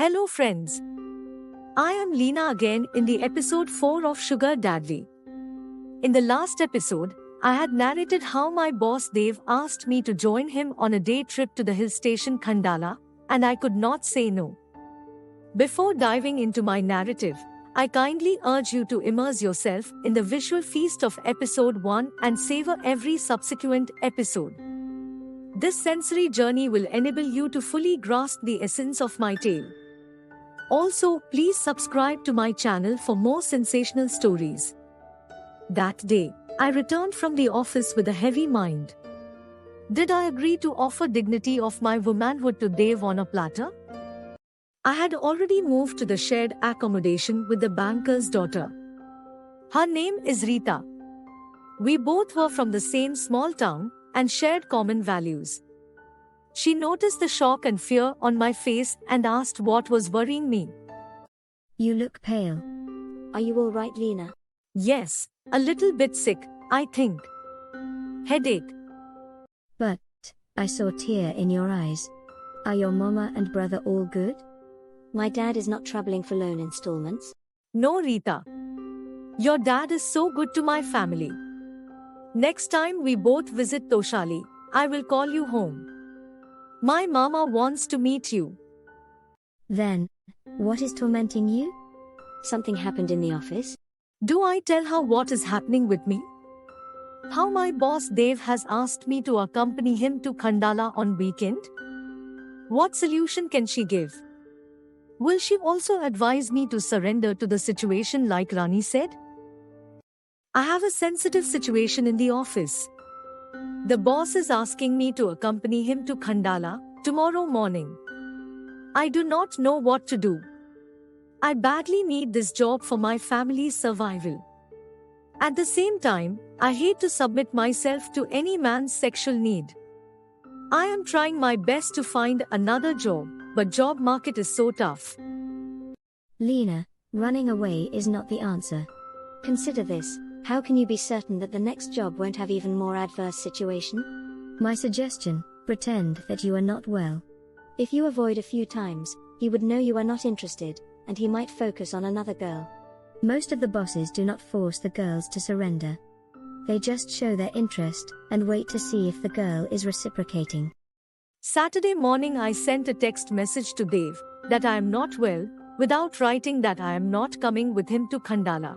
Hello friends, I am Leena again in the episode 4 of Sugar Daddy. In the last episode, I had narrated how my boss Dev asked me to join him on a day trip to the hill station Khandala, and I could not say no. Before diving into my narrative, I kindly urge you to immerse yourself in the visual feast of episode 1 and savor every subsequent episode. This sensory journey will enable you to fully grasp the essence of my tale. Also, please subscribe to my channel for more sensational stories. That day, I returned from the office with a heavy mind. Did I agree to offer dignity of my womanhood to Dev on a platter? I had already moved to the shared accommodation with the banker's daughter. Her name is Rita. We both were from the same small town and shared common values. She noticed the shock and fear on my face and asked what was worrying me. You look pale. Are you all right, Leena? Yes, a little bit sick, I think. Headache. But I saw a tear in your eyes. Are your mama and brother all good? My dad is not troubling for loan installments. No, Rita. Your dad is so good to my family. Next time we both visit Toshali, I will call you home. My mama wants to meet you. Then, what is tormenting you? Something happened in the office. Do I tell her what is happening with me? How my boss Dev has asked me to accompany him to Khandala on weekend? What solution can she give? Will she also advise me to surrender to the situation like Rani said? I have a sensitive situation in the office. The boss is asking me to accompany him to Khandala tomorrow morning. I do not know what to do. I badly need this job for my family's survival. At the same time, I hate to submit myself to any man's sexual need. I am trying my best to find another job, but job market is so tough. Leena, running away is not the answer. Consider this. How can you be certain that the next job won't have even more adverse situation? My suggestion, pretend that you are not well. If you avoid a few times, he would know you are not interested, and he might focus on another girl. Most of the bosses do not force the girls to surrender. They just show their interest and wait to see if the girl is reciprocating. Saturday morning I sent a text message to Dev that I am not well, without writing that I am not coming with him to Khandala.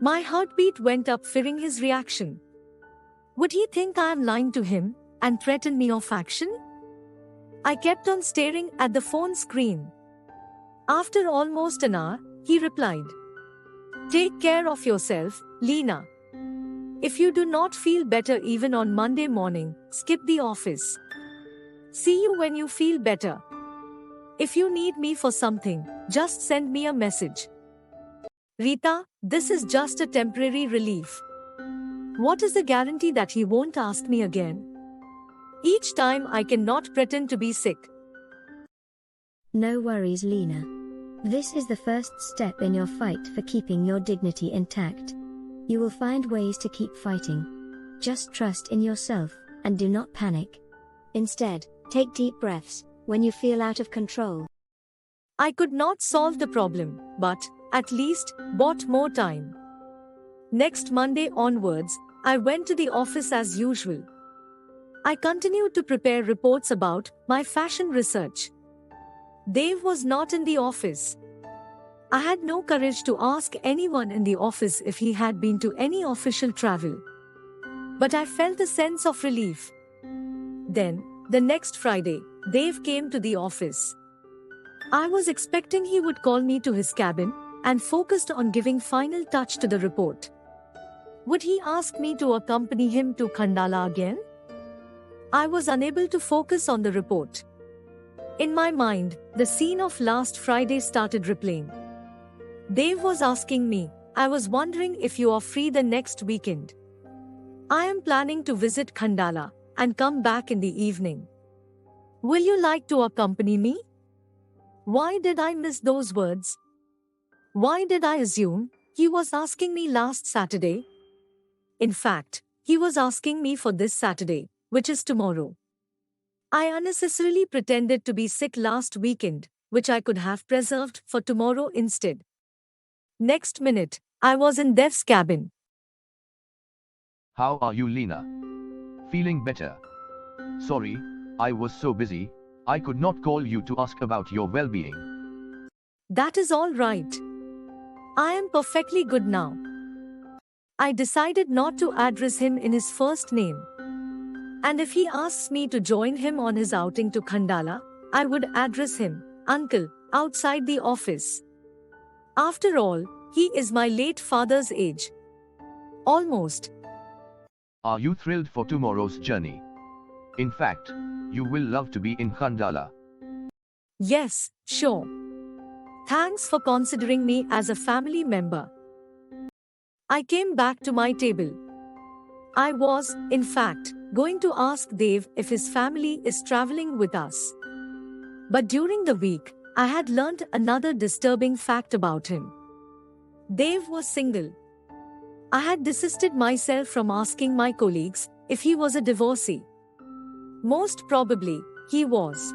My heartbeat went up fearing his reaction. Would he think I am lying to him and threaten me of action? I kept on staring at the phone screen. After almost an hour, he replied, "Take care of yourself, Leena. If you do not feel better even on Monday morning, skip the office. See you when you feel better. If you need me for something, just send me a message." Rita, this is just a temporary relief. What is the guarantee that he won't ask me again? Each time I cannot pretend to be sick. No worries, Leena. This is the first step in your fight for keeping your dignity intact. You will find ways to keep fighting. Just trust in yourself, and do not panic. Instead, take deep breaths when you feel out of control. I could not solve the problem, but at least bought more time. Next Monday onwards, I went to the office as usual. I continued to prepare reports about my fashion research. Dev was not in the office. I had no courage to ask anyone in the office if he had been to any official travel. But I felt a sense of relief. Then, the next Friday, Dev came to the office. I was expecting he would call me to his cabin and focused on giving final touch to the report. Would he ask me to accompany him to Khandala again? I was unable to focus on the report. In my mind, the scene of last Friday started replaying. Dev was asking me, "I was wondering if you are free the next weekend. I am planning to visit Khandala and come back in the evening. Will you like to accompany me?" Why did I miss those words? Why did I assume he was asking me last Saturday? In fact, he was asking me for this Saturday, which is tomorrow. I unnecessarily pretended to be sick last weekend, which I could have preserved for tomorrow instead. Next minute, I was in Dev's cabin. How are you, Lena? Feeling better? Sorry, I was so busy, I could not call you to ask about your well-being. That is all right. I am perfectly good now. I decided not to address him in his first name. And if he asks me to join him on his outing to Khandala, I would address him, Uncle, outside the office. After all, he is my late father's age. Almost. Are you thrilled for tomorrow's journey? In fact, you will love to be in Khandala. Yes, sure. Thanks for considering me as a family member. I came back to my table. I was, in fact, going to ask Dev if his family is traveling with us. But during the week, I had learnt another disturbing fact about him. Dev was single. I had desisted myself from asking my colleagues if he was a divorcee. Most probably, he was.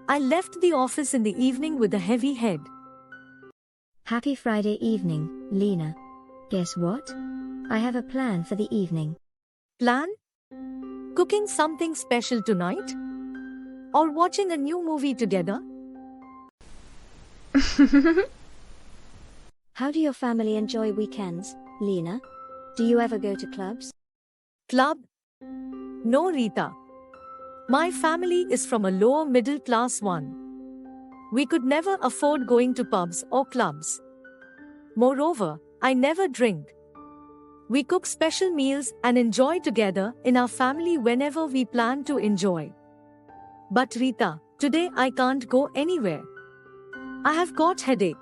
I left the office in the evening with a heavy head. Happy Friday evening, Lena. Guess what? I have a plan for the evening. Plan? Cooking something special tonight? Or watching a new movie together? How do your family enjoy weekends, Lena? Do you ever go to clubs? Club? No, Rita. My family is from a lower middle class one. We could never afford going to pubs or clubs. Moreover, I never drink. We cook special meals and enjoy together in our family whenever we plan to enjoy. But Rita, today I can't go anywhere. I have got headache.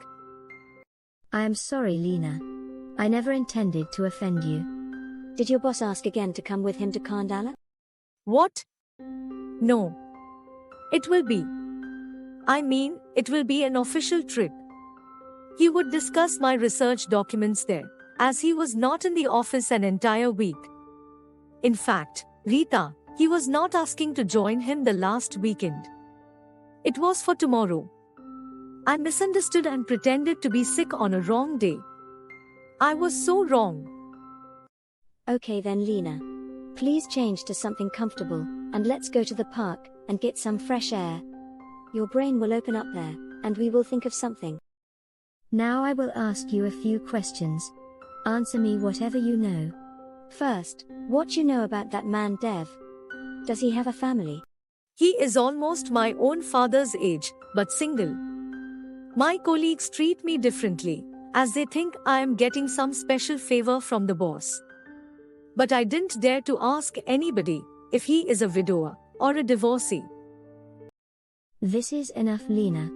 I am sorry, Lena. I never intended to offend you. Did your boss ask again to come with him to Khandala? What? No. It will be. It will be an official trip. He would discuss my research documents there, as he was not in the office an entire week. In fact, Rita, he was not asking to join him the last weekend. It was for tomorrow. I misunderstood and pretended to be sick on a wrong day. I was so wrong. Okay then, Lena. Please change to something comfortable, and let's go to the park and get some fresh air. Your brain will open up there, and we will think of something. Now I will ask you a few questions. Answer me whatever you know. First, what you know about that man Dev? Does he have a family? He is almost my own father's age, but single. My colleagues treat me differently, as they think I am getting some special favor from the boss. But I didn't dare to ask anybody if he is a widower or a divorcee. This is enough, Lena.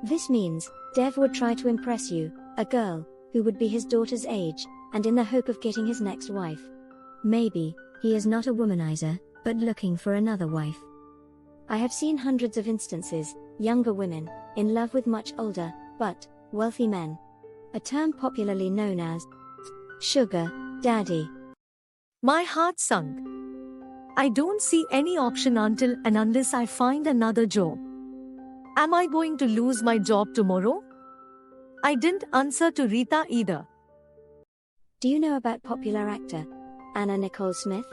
This means Dev would try to impress you, a girl who would be his daughter's age, and in the hope of getting his next wife. Maybe he is not a womanizer, but looking for another wife. I have seen hundreds of instances, younger women, in love with much older, but wealthy men. A term popularly known as sugar daddy. My heart sunk. I don't see any option until and unless I find another job. Am I going to lose my job tomorrow? I didn't answer to Rita either. Do you know about popular actor Anna Nicole Smith,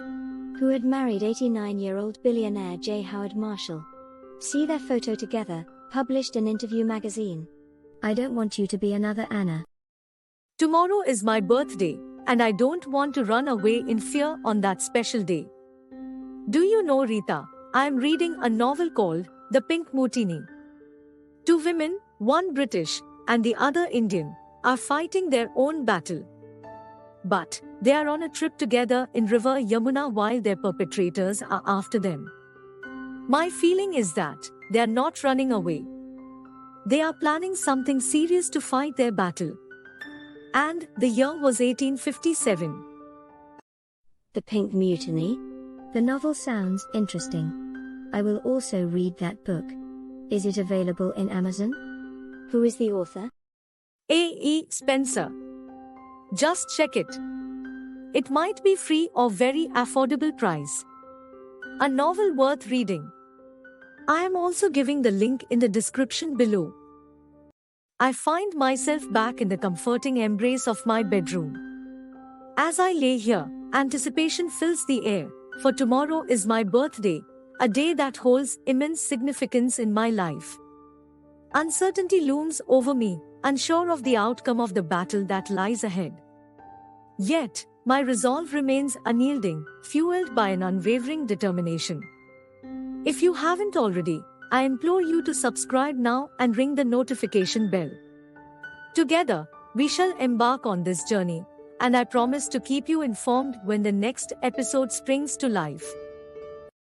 who had married 89-year-old billionaire J. Howard Marshall? See their photo together, published in Interview magazine. I don't want you to be another Anna. Tomorrow is my birthday, and I don't want to run away in fear on that special day. Do you know, Rita, I am reading a novel called The Pink Mutiny. Two women, one British and the other Indian, are fighting their own battle. But they are on a trip together in River Yamuna while their perpetrators are after them. My feeling is that they are not running away. They are planning something serious to fight their battle. And the year was 1857. The Pink Mutiny? The novel sounds interesting. I will also read that book. Is it available in Amazon? Who is the author? A.E. Spencer. Just check it. It might be free or very affordable price. A novel worth reading. I am also giving the link in the description below. I find myself back in the comforting embrace of my bedroom. As I lay here, anticipation fills the air, for tomorrow is my birthday, a day that holds immense significance in my life. Uncertainty looms over me, unsure of the outcome of the battle that lies ahead. Yet, my resolve remains unyielding, fueled by an unwavering determination. If you haven't already, I implore you to subscribe now and ring the notification bell. Together, we shall embark on this journey, and I promise to keep you informed when the next episode springs to life.